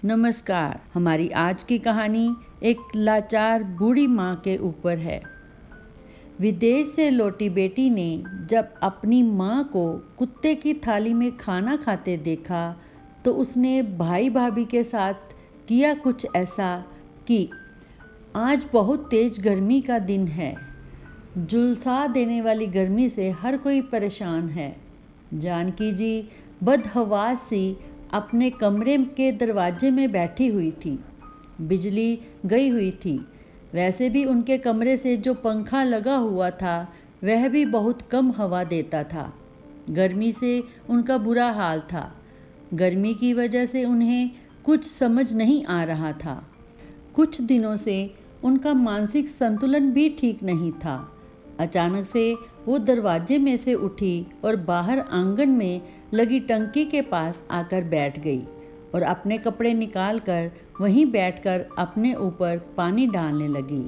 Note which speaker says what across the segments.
Speaker 1: नमस्कार। हमारी आज की कहानी एक लाचार बूढ़ी माँ के ऊपर है। विदेश से लौटी बेटी ने जब अपनी माँ को कुत्ते की थाली में खाना खाते देखा तो उसने भाई भाभी के साथ किया कुछ ऐसा कि आज बहुत तेज गर्मी का दिन है। झुलसा देने वाली गर्मी से हर कोई परेशान है। जानकी जी बदहवास सी अपने कमरे के दरवाजे में बैठी हुई थी। बिजली गई हुई थी। वैसे भी उनके कमरे से जो पंखा लगा हुआ था वह भी बहुत कम हवा देता था। गर्मी से उनका बुरा हाल था। गर्मी की वजह से उन्हें कुछ समझ नहीं आ रहा था। कुछ दिनों से उनका मानसिक संतुलन भी ठीक नहीं था। अचानक से वो दरवाजे में से उठी और बाहर आंगन में लगी टंकी के पास आकर बैठ गई और अपने कपड़े निकालकर वहीं बैठकर अपने ऊपर पानी डालने लगी।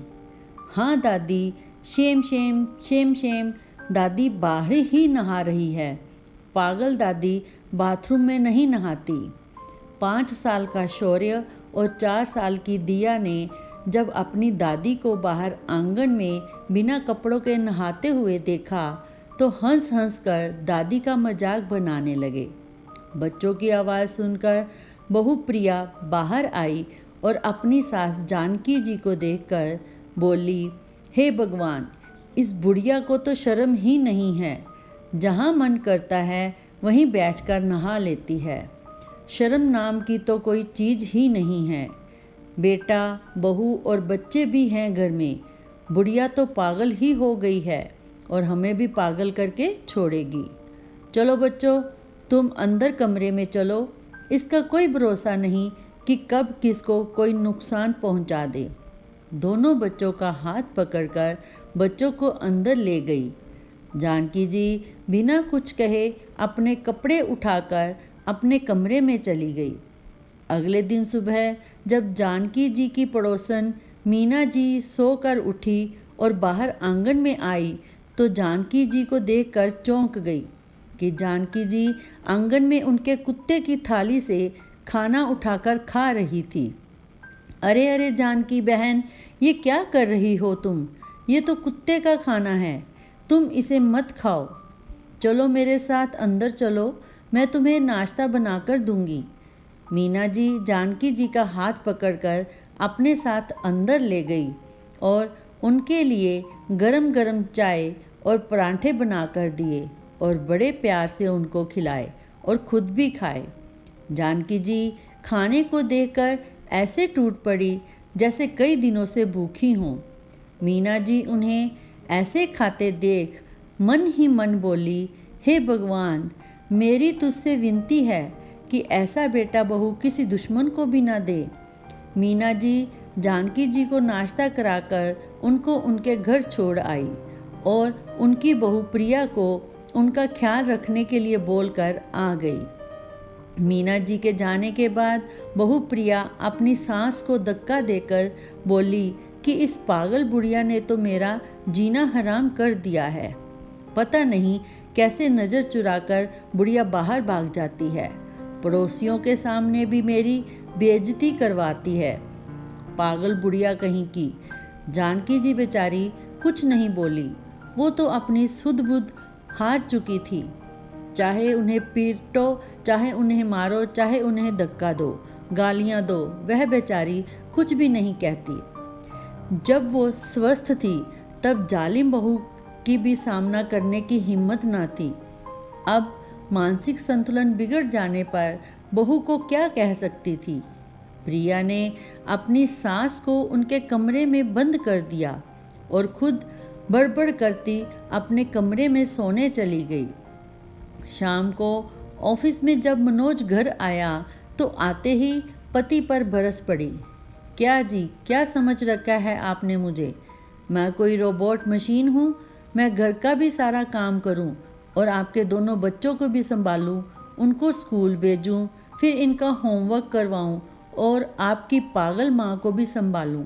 Speaker 1: हाँ दादी, शेम शेम शेम शेम, दादी बाहर ही नहा रही है। पागल दादी बाथरूम में नहीं नहाती। 5 साल का शौर्य और 4 साल की दिया ने जब अपनी दादी को बाहर आंगन में बिना कपड़ों के नहाते हुए देखा तो हंस हंस कर दादी का मजाक बनाने लगे। बच्चों की आवाज़ सुनकर बहू प्रिया बाहर आई और अपनी सास जानकी जी को देखकर बोली, हे भगवान, इस बुढ़िया को तो शर्म ही नहीं है। जहाँ मन करता है वहीं बैठकर नहा लेती है। शर्म नाम की तो कोई चीज़ ही नहीं है। बेटा, बहू और बच्चे भी हैं घर में। बुढ़िया तो पागल ही हो गई है और हमें भी पागल करके छोड़ेगी। चलो बच्चों, तुम अंदर कमरे में चलो। इसका कोई भरोसा नहीं कि कब किसको कोई नुकसान पहुंचा दे। दोनों बच्चों का हाथ पकड़कर बच्चों को अंदर ले गई। जानकी जी बिना कुछ कहे अपने कपड़े उठाकर अपने कमरे में चली गई। अगले दिन सुबह जब जानकी जी की पड़ोसन मीना जी सोकर उठी और बाहर आंगन में आई तो जानकी जी को देखकर चौंक गई कि जानकी जी आंगन में उनके कुत्ते की थाली से खाना उठाकर खा रही थी। अरे अरे जानकी बहन, ये क्या कर रही हो तुम? ये तो कुत्ते का खाना है, तुम इसे मत खाओ। चलो मेरे साथ अंदर चलो, मैं तुम्हें नाश्ता बनाकर दूंगी। मीना जी जानकी जी का हाथ पकड़कर अपने साथ अंदर ले गई और उनके लिए गरम गरम चाय और पराठे बनाकर दिए और बड़े प्यार से उनको खिलाए और खुद भी खाए। जानकी जी खाने को देखकर ऐसे टूट पड़ी जैसे कई दिनों से भूखी हों। मीना जी उन्हें ऐसे खाते देख मन ही मन बोली, हे भगवान, मेरी तुझसे विनती है कि ऐसा बेटा बहू किसी दुश्मन को भी ना दे। मीना जी जानकी जी को नाश्ता कराकर उनको उनके घर छोड़ आई और उनकी बहू प्रिया को उनका ख्याल रखने के लिए बोलकर आ गई। मीना जी के जाने के बाद बहू प्रिया अपनी सास को धक्का देकर बोली कि इस पागल बुढ़िया ने तो मेरा जीना हराम कर दिया है। पता नहीं कैसे नज़र चुराकर बुढ़िया बाहर भाग जाती है। पड़ोसियों के सामने भी मेरी बेइज्जती करवाती है। पागल बुढ़िया कहीं की। जानकी जी बेचारी कुछ नहीं बोली। वो तो अपनी सुध बुध हार चुकी थी। चाहे उन्हें पीटो, चाहे उन्हें मारो, चाहे उन्हें धक्का दो, गालियाँ दो, वह बेचारी कुछ भी नहीं कहती। जब वो स्वस्थ थी तब जालिम बहू की भी सामना करने की हिम्मत ना थी। अब मानसिक संतुलन बिगड़ जाने पर बहू को क्या कह सकती थी। प्रिया ने अपनी सास को उनके कमरे में बंद कर दिया और खुद बड़बड़ करती अपने कमरे में सोने चली गई। शाम को ऑफिस में जब मनोज घर आया तो आते ही पति पर बरस पड़ी। क्या जी, क्या समझ रखा है आपने मुझे? मैं कोई रोबोट मशीन हूँ? मैं घर का भी सारा काम करूँ और आपके दोनों बच्चों को भी संभालूं, उनको स्कूल भेजूं, फिर इनका होमवर्क करवाऊं और आपकी पागल माँ को भी संभालूं।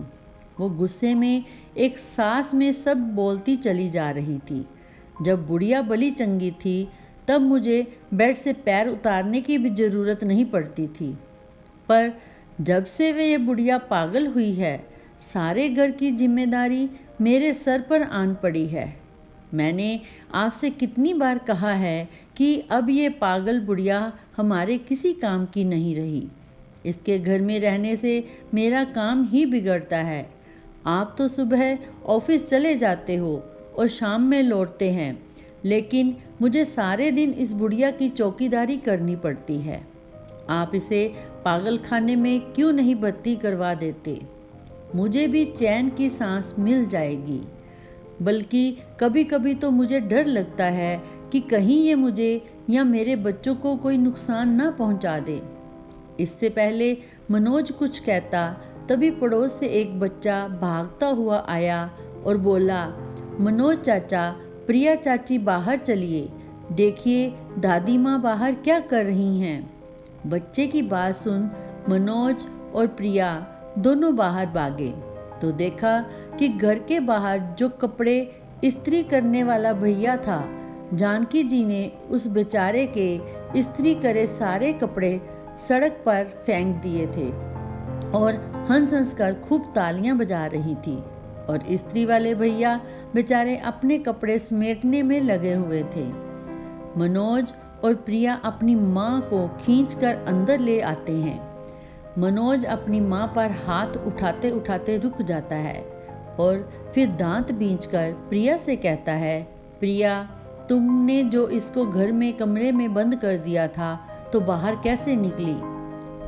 Speaker 1: वो गुस्से में एक सांस में सब बोलती चली जा रही थी। जब बुढ़िया बली चंगी थी तब मुझे बेड से पैर उतारने की भी ज़रूरत नहीं पड़ती थी, पर जब से वे ये बुढ़िया पागल हुई है, सारे घर की जिम्मेदारी मेरे सर पर आन पड़ी है। मैंने आपसे कितनी बार कहा है कि अब ये पागल बुढ़िया हमारे किसी काम की नहीं रही। इसके घर में रहने से मेरा काम ही बिगड़ता है। आप तो सुबह ऑफिस चले जाते हो और शाम में लौटते हैं, लेकिन मुझे सारे दिन इस बुढ़िया की चौकीदारी करनी पड़ती है। आप इसे पागल खाने में क्यों नहीं भर्ती करवा देते? मुझे भी चैन की सांस मिल जाएगी। बल्कि कभी कभी तो मुझे डर लगता है कि कहीं ये मुझे या मेरे बच्चों को कोई नुकसान ना पहुंचा दे। इससे पहले मनोज कुछ कहता, तभी पड़ोस से एक बच्चा भागता हुआ आया और बोला, मनोज चाचा, प्रिया चाची बाहर चलिए, देखिए दादी माँ बाहर क्या कर रही हैं। बच्चे की बात सुन मनोज और प्रिया दोनों बाहर भागे तो देखा कि घर के बाहर जो कपड़े इस्त्री करने वाला भैया था, जानकी जी ने उस बेचारे के इस्त्री करे सारे कपड़े सड़क पर फेंक दिए थे और हंस हंस कर खूब तालियां बजा रही थी। और इस्त्री वाले भैया बेचारे अपने कपड़े समेटने में लगे हुए थे। मनोज और प्रिया अपनी माँ को खींचकर अंदर ले आते हैं। मनोज अपनी माँ पर हाथ उठाते उठाते रुक जाता है और फिर दांत बींचकर प्रिया से कहता है, प्रिया, तुमने जो इसको घर में कमरे में बंद कर दिया था तो बाहर कैसे निकली?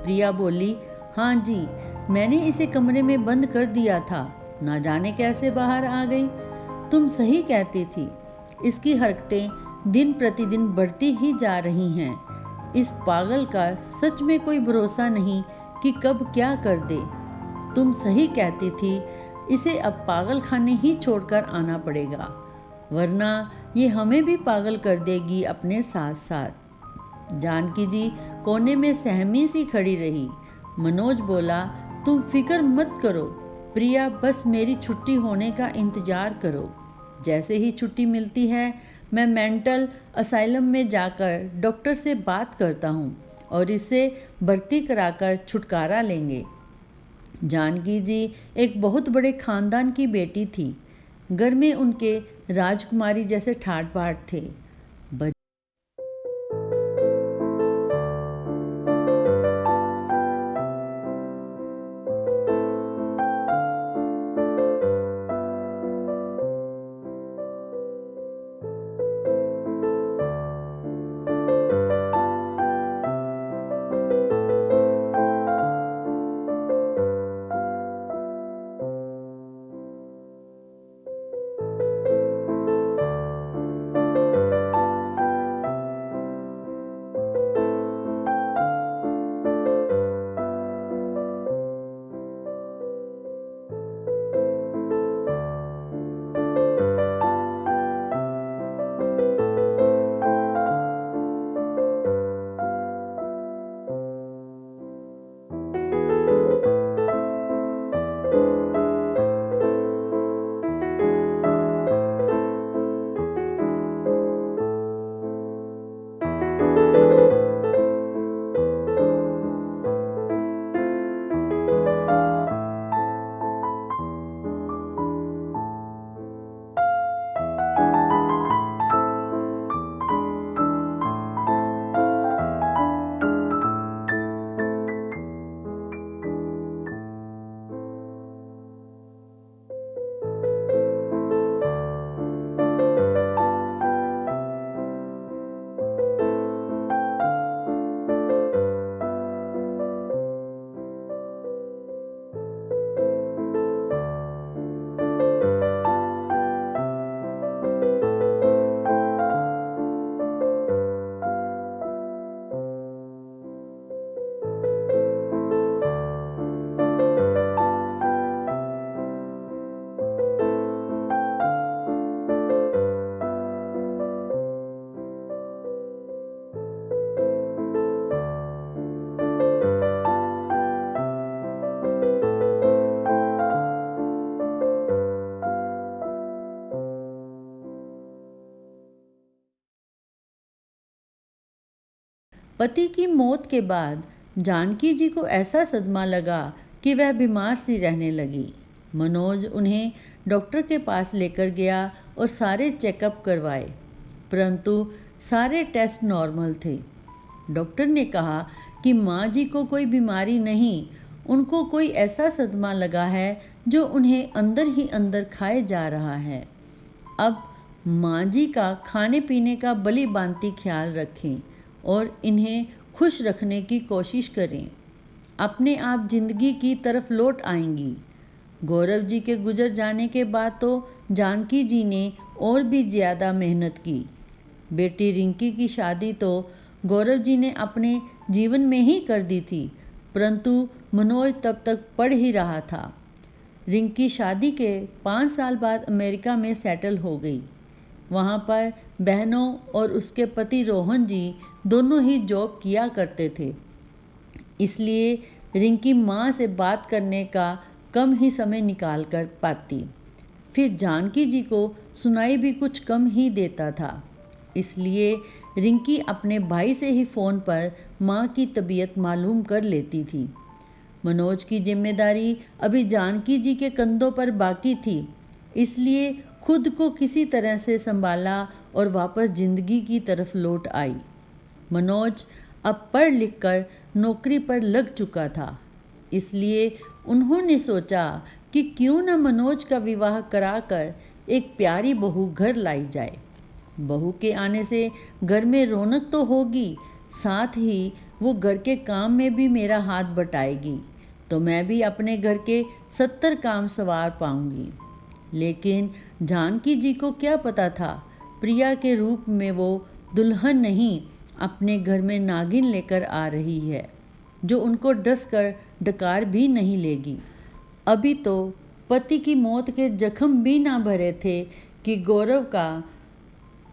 Speaker 1: प्रिया बोली, हाँ जी, मैंने इसे कमरे में बंद कर दिया था, ना जाने कैसे बाहर आ गई। तुम सही कहती थी, इसकी हरकतें दिन प्रतिदिन बढ़ती ही जा रही हैं। इस पागल का सच में कोई भरोसा नहीं कि कब क्या कर दे। तुम सही कहती थी, इसे अब पागल खाने ही छोड़कर आना पड़ेगा, वरना ये हमें भी पागल कर देगी अपने साथ साथ। जानकी जी कोने में सहमी सी खड़ी रही। मनोज बोला, तुम फिक्र मत करो प्रिया, बस मेरी छुट्टी होने का इंतज़ार करो। जैसे ही छुट्टी मिलती है मैं मेंटल असाइलम में जाकर डॉक्टर से बात करता हूँ और इसे भर्ती कराकर छुटकारा लेंगे। जानकी जी एक बहुत बड़े खानदान की बेटी थी। घर में उनके राजकुमारी जैसे ठाट बाट थे। पति की मौत के बाद जानकी जी को ऐसा सदमा लगा कि वह बीमार सी रहने लगी। मनोज उन्हें डॉक्टर के पास लेकर गया और सारे चेकअप करवाए, परंतु सारे टेस्ट नॉर्मल थे। डॉक्टर ने कहा कि माँ जी को कोई बीमारी नहीं, उनको कोई ऐसा सदमा लगा है जो उन्हें अंदर ही अंदर खाए जा रहा है। अब माँ जी का खाने पीने का भली भांति ख्याल रखें और इन्हें खुश रखने की कोशिश करें। अपने आप जिंदगी की तरफ लौट आएंगी। गौरव जी के गुजर जाने के बाद तो जानकी जी ने और भी ज़्यादा मेहनत की। बेटी रिंकी की शादी तो गौरव जी ने अपने जीवन में ही कर दी थी, परंतु मनोज तब तक पढ़ ही रहा था। रिंकी शादी के 5 साल बाद अमेरिका में सेटल हो गई। वहाँ पर बहनों और उसके पति रोहन जी दोनों ही जॉब किया करते थे, इसलिए रिंकी माँ से बात करने का कम ही समय निकाल कर पाती। फिर जानकी जी को सुनाई भी कुछ कम ही देता था, इसलिए रिंकी अपने भाई से ही फ़ोन पर माँ की तबीयत मालूम कर लेती थी। मनोज की जिम्मेदारी अभी जानकी जी के कंधों पर बाकी थी, इसलिए खुद को किसी तरह से संभाला और वापस जिंदगी की तरफ लौट आई। मनोज अब पढ़ लिख कर नौकरी पर लग चुका था, इसलिए उन्होंने सोचा कि क्यों न मनोज का विवाह कराकर एक प्यारी बहू घर लाई जाए। बहू के आने से घर में रौनक तो होगी, साथ ही वो घर के काम में भी मेरा हाथ बटाएगी, तो मैं भी अपने घर के 70 काम सवार पाऊंगी। लेकिन जानकी जी को क्या पता था, प्रिया के रूप में वो दुल्हन नहीं, अपने घर में नागिन लेकर आ रही है, जो उनको डस कर डकार भी नहीं लेगी। अभी तो पति की मौत के जख्म भी ना भरे थे कि गौरव का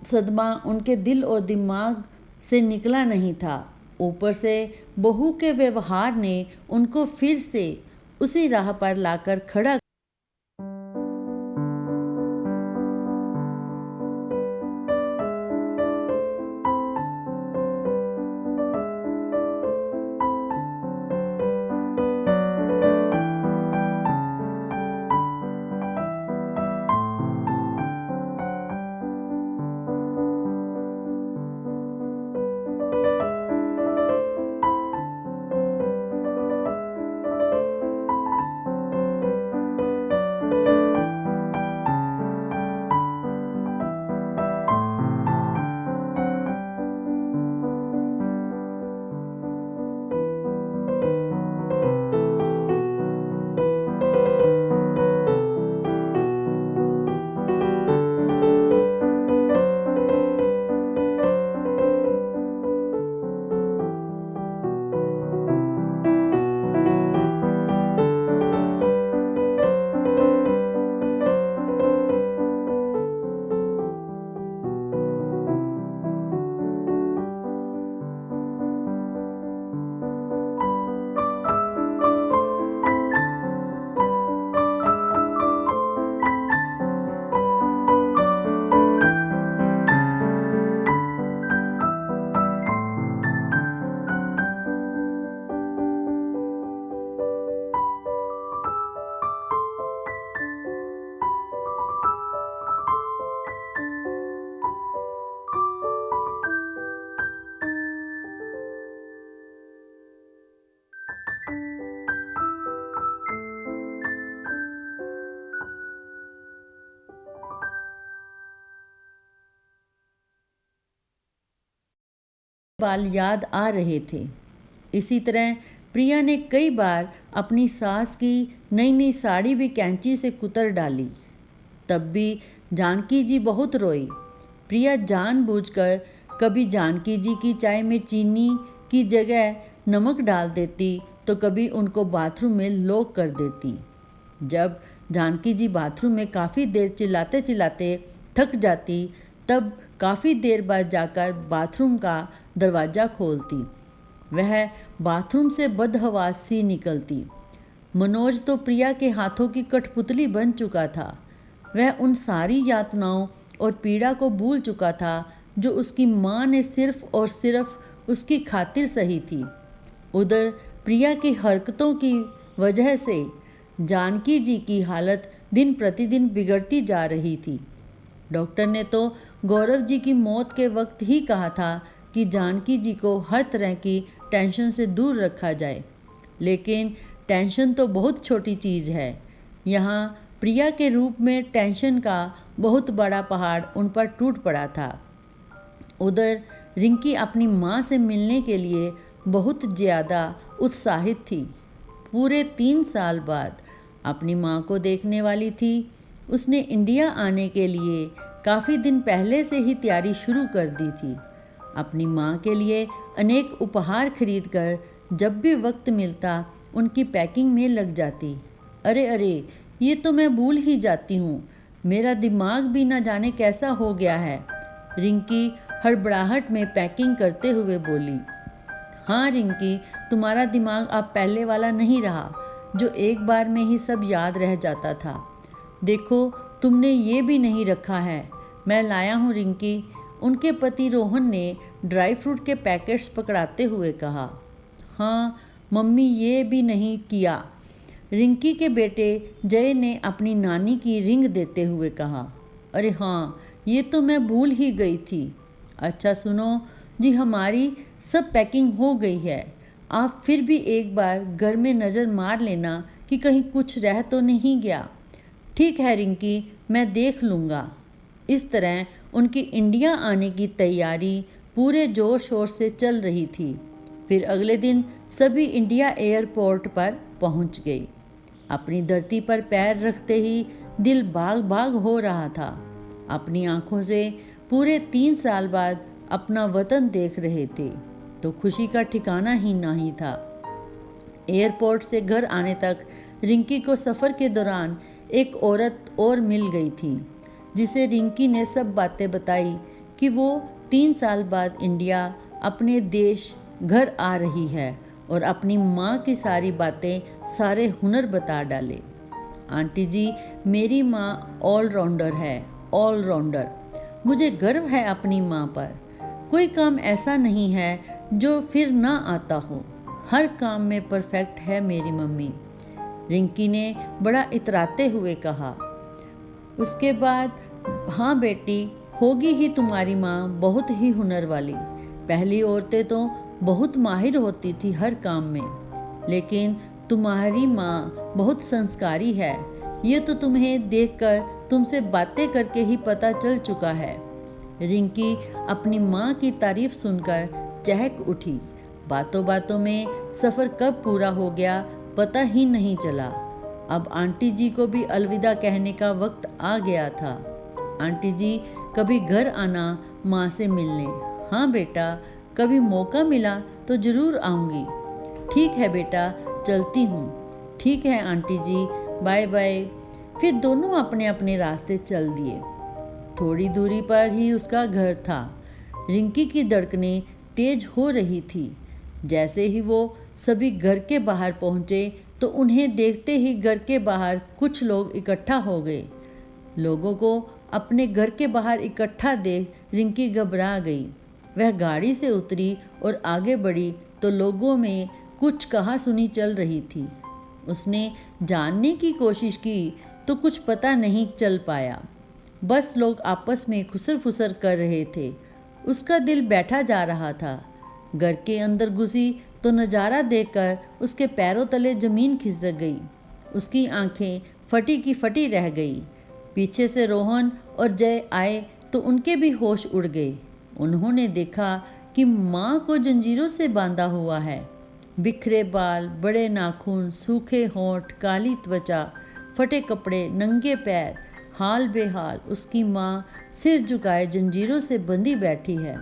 Speaker 1: सदमा उनके दिल और दिमाग से निकला नहीं था। ऊपर से बहू के व्यवहार ने उनको फिर से उसी राह पर लाकर खड़ा। बाल याद आ रहे थे। इसी तरह प्रिया ने कई बार अपनी सास की नई नई साड़ी भी कैंची से कुतर डाली। तब भी जानकी जी बहुत रोई। प्रिया जानबूझकर कभी जानकी जी की चाय में चीनी की जगह नमक डाल देती, तो कभी उनको बाथरूम में लॉक कर देती। जब जानकी जी बाथरूम में काफ़ी देर चिल्लाते चिल्लाते थक जाती, तब काफ़ी देर बाद जाकर बाथरूम का दरवाज़ा खोलती। वह बाथरूम से बदहवास सी निकलती। मनोज तो प्रिया के हाथों की कठपुतली बन चुका था। वह उन सारी यातनाओं और पीड़ा को भूल चुका था जो उसकी माँ ने सिर्फ और सिर्फ उसकी खातिर सही थी। उधर प्रिया की हरकतों की वजह से जानकी जी की हालत दिन प्रतिदिन बिगड़ती जा रही थी। डॉक्टर ने तो गौरव जी की मौत के वक्त ही कहा था कि जानकी जी को हर तरह की टेंशन से दूर रखा जाए, लेकिन टेंशन तो बहुत छोटी चीज़ है। यहाँ प्रिया के रूप में टेंशन का बहुत बड़ा पहाड़ उन पर टूट पड़ा था। उधर रिंकी अपनी माँ से मिलने के लिए बहुत ज़्यादा उत्साहित थी। पूरे 3 साल बाद अपनी माँ को देखने वाली थी। उसने इंडिया आने के लिए काफ़ी दिन पहले से ही तैयारी शुरू कर दी थी। अपनी माँ के लिए अनेक उपहार खरीदकर जब भी वक्त मिलता उनकी पैकिंग में लग जाती। अरे अरे, ये तो मैं भूल ही जाती हूँ, मेरा दिमाग भी ना जाने कैसा हो गया है। रिंकी हड़बड़ाहट में पैकिंग करते हुए बोली। हाँ रिंकी, तुम्हारा दिमाग अब पहले वाला नहीं रहा जो एक बार में ही सब याद रह जाता था। देखो, तुमने ये भी नहीं रखा है, मैं लाया हूँ रिंकी। उनके पति रोहन ने ड्राई फ्रूट के पैकेट्स पकड़ाते हुए कहा। हाँ मम्मी, ये भी नहीं किया, रिंकी के बेटे जय ने अपनी नानी की रिंग देते हुए कहा। अरे हाँ, ये तो मैं भूल ही गई थी। अच्छा सुनो जी, हमारी सब पैकिंग हो गई है, आप फिर भी एक बार घर में नज़र मार लेना कि कहीं कुछ रह तो नहीं गया। ठीक है रिंकी, मैं देख लूँगा। इस तरह उनकी इंडिया आने की तैयारी पूरे जोर शोर से चल रही थी। फिर अगले दिन सभी इंडिया एयरपोर्ट पर पहुंच गई। अपनी धरती पर पैर रखते ही दिल बाग बाग हो रहा था। अपनी आंखों से पूरे 3 साल बाद अपना वतन देख रहे थे तो खुशी का ठिकाना ही नहीं था। एयरपोर्ट से घर आने तक रिंकी को सफ़र के दौरान एक औरत और मिल गई थी, जिसे रिंकी ने सब बातें बताई कि वो 3 साल बाद इंडिया अपने देश घर आ रही है और अपनी माँ की सारी बातें, सारे हुनर बता डाले। आंटी जी, मेरी माँ ऑलराउंडर है, ऑलराउंडर। मुझे गर्व है अपनी माँ पर। कोई काम ऐसा नहीं है जो फिर ना आता हो, हर काम में परफेक्ट है मेरी मम्मी, रिंकी ने बड़ा इतराते हुए कहा। उसके बाद, हाँ बेटी, होगी ही तुम्हारी माँ बहुत ही हुनर वाली। पहली औरतें तो बहुत माहिर होती थी हर काम में, लेकिन तुम्हारी माँ बहुत संस्कारी है, ये तो तुम्हें देखकर, तुमसे बातें करके ही पता चल चुका है। रिंकी अपनी माँ की तारीफ सुनकर चहक उठी। बातों बातों में सफ़र कब पूरा हो गया पता ही नहीं चला। अब आंटी जी को भी अलविदा कहने का वक्त आ गया था। आंटी जी, कभी घर आना माँ से मिलने। हाँ बेटा, कभी मौका मिला तो ज़रूर आऊँगी। ठीक है बेटा, चलती हूँ। ठीक है आंटी जी, बाय बाय। फिर दोनों अपने अपने रास्ते चल दिए। थोड़ी दूरी पर ही उसका घर था। रिंकी की धड़कनें तेज हो रही थी। जैसे ही वो सभी घर के बाहर पहुँचे तो उन्हें देखते ही घर के बाहर कुछ लोग इकट्ठा हो गए। लोगों को अपने घर के बाहर इकट्ठा देख रिंकी घबरा गई। वह गाड़ी से उतरी और आगे बढ़ी तो लोगों में कुछ कहा-सुनी चल रही थी। उसने जानने की कोशिश की तो कुछ पता नहीं चल पाया। बस लोग आपस में खुसर-फुसर कर रहे थे। उसका दिल बैठा जा रहा था। घर के अंदर घुसी तो नज़ारा देखकर उसके पैरों तले ज़मीन खिसक गई। उसकी आंखें फटी की फटी रह गई। पीछे से रोहन और जय आए तो उनके भी होश उड़ गए। उन्होंने देखा कि माँ को जंजीरों से बांधा हुआ है। बिखरे बाल, बड़े नाखून, सूखे होंठ, काली त्वचा, फटे कपड़े, नंगे पैर, हाल बेहाल उसकी माँ सिर झुकाए जंजीरों से बंधी बैठी है।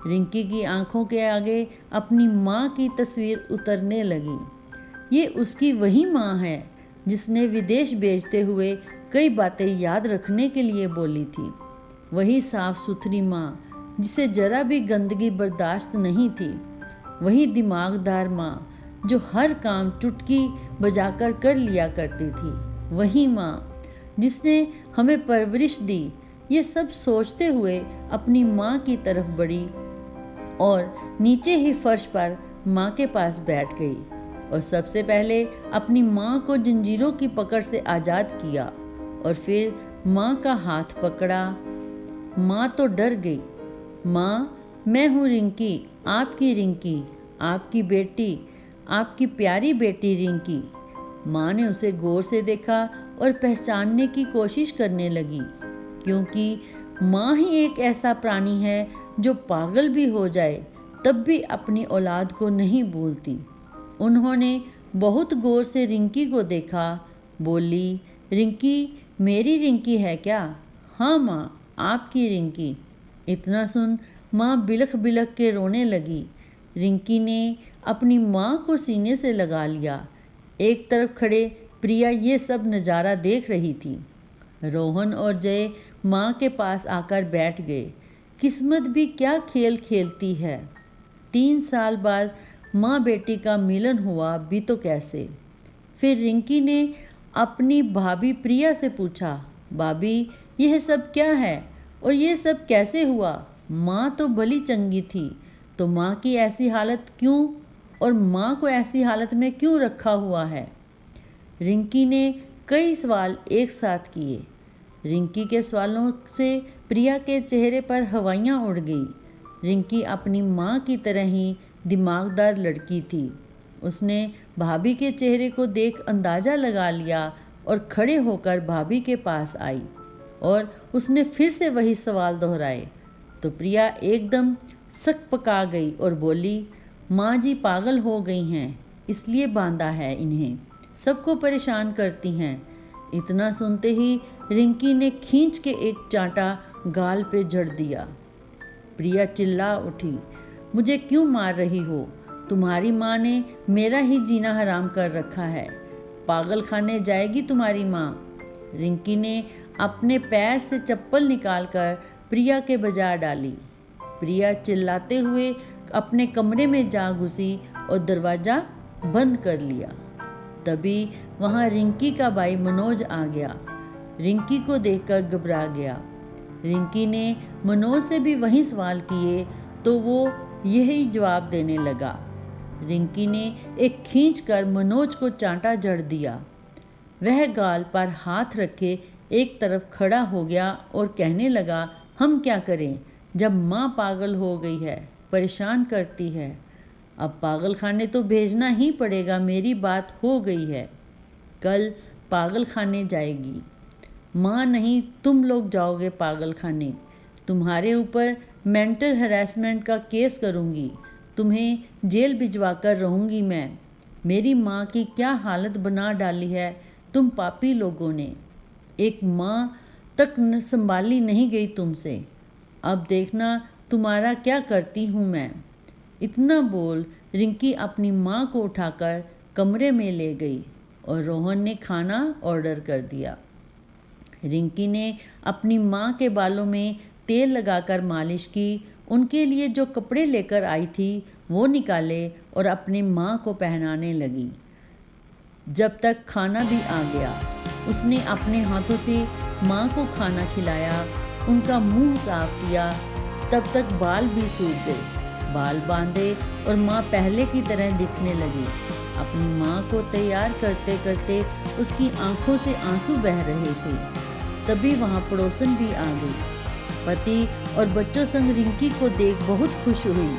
Speaker 1: रिंकी की आंखों के आगे अपनी माँ की तस्वीर उतरने लगी। ये उसकी वही माँ है जिसने विदेश भेजते हुए कई बातें याद रखने के लिए बोली थी। वही साफ सुथरी माँ जिसे जरा भी गंदगी बर्दाश्त नहीं थी। वही दिमागदार माँ जो हर काम चुटकी बजाकर कर लिया करती थी। वही माँ जिसने हमें परवरिश दी। ये सब सोचते हुए अपनी माँ की तरफ बढ़ी और नीचे ही फर्श पर माँ के पास बैठ गई और सबसे पहले अपनी माँ को जंजीरों की पकड़ से आज़ाद किया और फिर माँ का हाथ पकड़ा। माँ तो डर गई। माँ, मैं हूँ रिंकी, आपकी रिंकी, आपकी बेटी, आपकी प्यारी बेटी रिंकी। माँ ने उसे गौर से देखा और पहचानने की कोशिश करने लगी, क्योंकि माँ ही एक ऐसा प्राणी है जो पागल भी हो जाए तब भी अपनी औलाद को नहीं भूलती। उन्होंने बहुत गौर से रिंकी को देखा। बोली, रिंकी मेरी रिंकी है क्या? हाँ माँ, आपकी रिंकी। इतना सुन माँ बिलख बिलख के रोने लगी। रिंकी ने अपनी माँ को सीने से लगा लिया। एक तरफ खड़े प्रिया ये सब नज़ारा देख रही थी। रोहन और जय माँ के पास आकर बैठ गए। किस्मत भी क्या खेल खेलती है। 3 साल बाद माँ बेटी का मिलन हुआ भी तो कैसे। फिर रिंकी ने अपनी भाभी प्रिया से पूछा, भाभी यह सब क्या है और ये सब कैसे हुआ? माँ तो भली चंगी थी, तो माँ की ऐसी हालत क्यों, और माँ को ऐसी हालत में क्यों रखा हुआ है? रिंकी ने कई सवाल एक साथ किए। रिंकी के सवालों से प्रिया के चेहरे पर हवाइयाँ उड़ गई। रिंकी अपनी माँ की तरह ही दिमागदार लड़की थी। उसने भाभी के चेहरे को देख अंदाज़ा लगा लिया और खड़े होकर भाभी के पास आई और उसने फिर से वही सवाल दोहराए। तो प्रिया एकदम सकपका गई और बोली, माँ जी पागल हो गई हैं, इसलिए बांधा है इन्हें, सबको परेशान करती हैं। इतना सुनते ही रिंकी ने खींच के एक चांटा गाल पे जड़ दिया। प्रिया चिल्ला उठी, मुझे क्यों मार रही हो? तुम्हारी माँ ने मेरा ही जीना हराम कर रखा है। पागल खाने जाएगी तुम्हारी माँ। रिंकी ने अपने पैर से चप्पल निकालकर प्रिया के बजा डाली। प्रिया चिल्लाते हुए अपने कमरे में जा घुसी और दरवाज़ा बंद कर लिया। तभी वहाँ रिंकी का भाई मनोज आ गया। रिंकी को देखकर घबरा गया। रिंकी ने मनोज से भी वही सवाल किए तो वो यही जवाब देने लगा। रिंकी ने एक खींचकर मनोज को चांटा जड़ दिया। वह गाल पर हाथ रखे एक तरफ खड़ा हो गया और कहने लगा, हम क्या करें जब माँ पागल हो गई है, परेशान करती है। अब पागल खाने तो भेजना ही पड़ेगा, मेरी बात हो गई है। कल पागल खाने जाएगी। माँ नहीं, तुम लोग जाओगे पागल खाने। तुम्हारे ऊपर मेंटल हैरेसमेंट का केस करूँगी। तुम्हें जेल भिजवा कर रहूँगी मैं। मेरी माँ की क्या हालत बना डाली है तुम पापी लोगों ने। एक माँ तक संभाली नहीं गई तुमसे। अब देखना तुम्हारा क्या करती हूँ मैं। इतना बोल रिंकी अपनी माँ को उठाकर कमरे में ले गई और रोहन ने खाना ऑर्डर कर दिया। रिंकी ने अपनी माँ के बालों में तेल लगाकर मालिश की। उनके लिए जो कपड़े लेकर आई थी वो निकाले और अपनी माँ को पहनाने लगी। जब तक खाना भी आ गया, उसने अपने हाथों से माँ को खाना खिलाया, उनका मुंह साफ किया। तब तक बाल भी सूख गए। बाल बांधे और माँ पहले की तरह दिखने लगी। अपनी माँ को तैयार करते करते उसकी आंखों से आंसू बह रहे थे। तभी वहाँ पड़ोसन भी आ गई। पति और बच्चों संग रिंकी को देख बहुत खुश हुई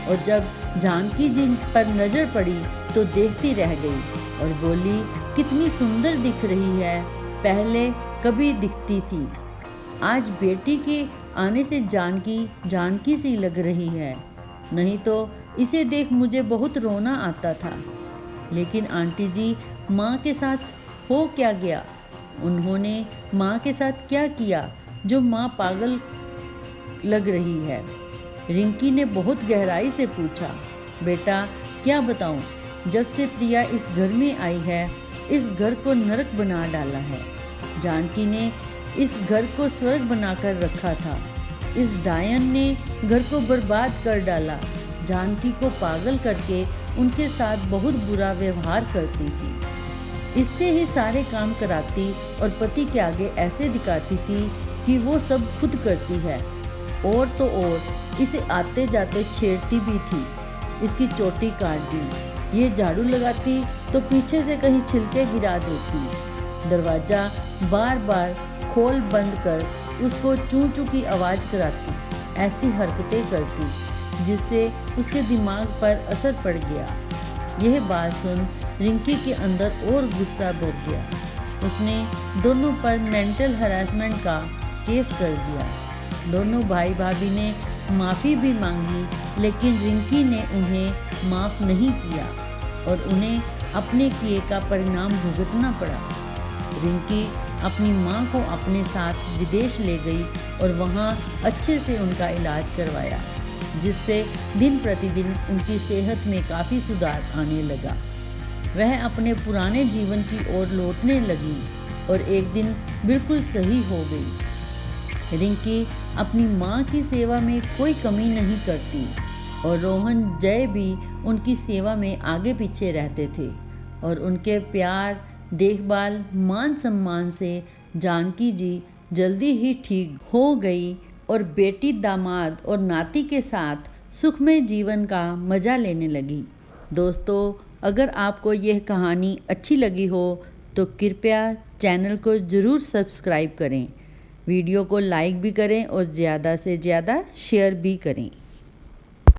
Speaker 1: और जब जानकी जी पर नज़र पड़ी तो देखती रह गई और बोली, कितनी सुंदर दिख रही है, पहले कभी दिखती थी, आज बेटी के आने से जानकी सी लग रही है। नहीं तो इसे देख मुझे बहुत रोना आता था। लेकिन आंटी जी, माँ के साथ हो क्या गया? उन्होंने माँ के साथ क्या किया जो माँ पागल लग रही है? रिंकी ने बहुत गहराई से पूछा। बेटा क्या बताऊं, जब से प्रिया इस घर में आई है, इस घर को नरक बना डाला है। जानकी ने इस घर को स्वर्ग बनाकर रखा था। इस डायन ने घर को बर्बाद कर डाला। जानकी को पागल करके उनके साथ बहुत बुरा व्यवहार करती थी। इससे ही सारे काम कराती और पति के आगे ऐसे दिखाती थी कि वो सब खुद करती है। और तो और इसे आते जाते छेड़ती भी थी। इसकी चोटी काट दी। ये झाड़ू लगाती तो पीछे से कहीं छिलके गिरा देती। दरवाज़ा बार बार खोल बंद कर उसको चूं चूं की आवाज़ कराती। ऐसी हरकतें करती जिससे उसके दिमाग पर असर पड़ गया। यह बात सुन रिंकी के अंदर और गुस्सा भर गया। उसने दोनों पर मेंटल हरासमेंट का केस कर दिया। दोनों भाई भाभी ने माफ़ी भी मांगी, लेकिन रिंकी ने उन्हें माफ़ नहीं किया और उन्हें अपने किए का परिणाम भुगतना पड़ा। रिंकी अपनी माँ को अपने साथ विदेश ले गई और वहाँ अच्छे से उनका इलाज करवाया, जिससे दिन प्रतिदिन उनकी सेहत में काफ़ी सुधार आने लगा। वह अपने पुराने जीवन की ओर लौटने लगी और एक दिन बिल्कुल सही हो गई। रिंकी अपनी माँ की सेवा में कोई कमी नहीं करती और रोहन जय भी उनकी सेवा में आगे पीछे रहते थे और उनके प्यार, देखभाल, मान सम्मान से जानकी जी जल्दी ही ठीक हो गई और बेटी, दामाद और नाती के साथ सुखमय जीवन का मज़ा लेने लगी। दोस्तों, अगर आपको यह कहानी अच्छी लगी हो तो कृपया चैनल को ज़रूर सब्सक्राइब करें, वीडियो को लाइक भी करें और ज़्यादा से ज़्यादा शेयर भी करें।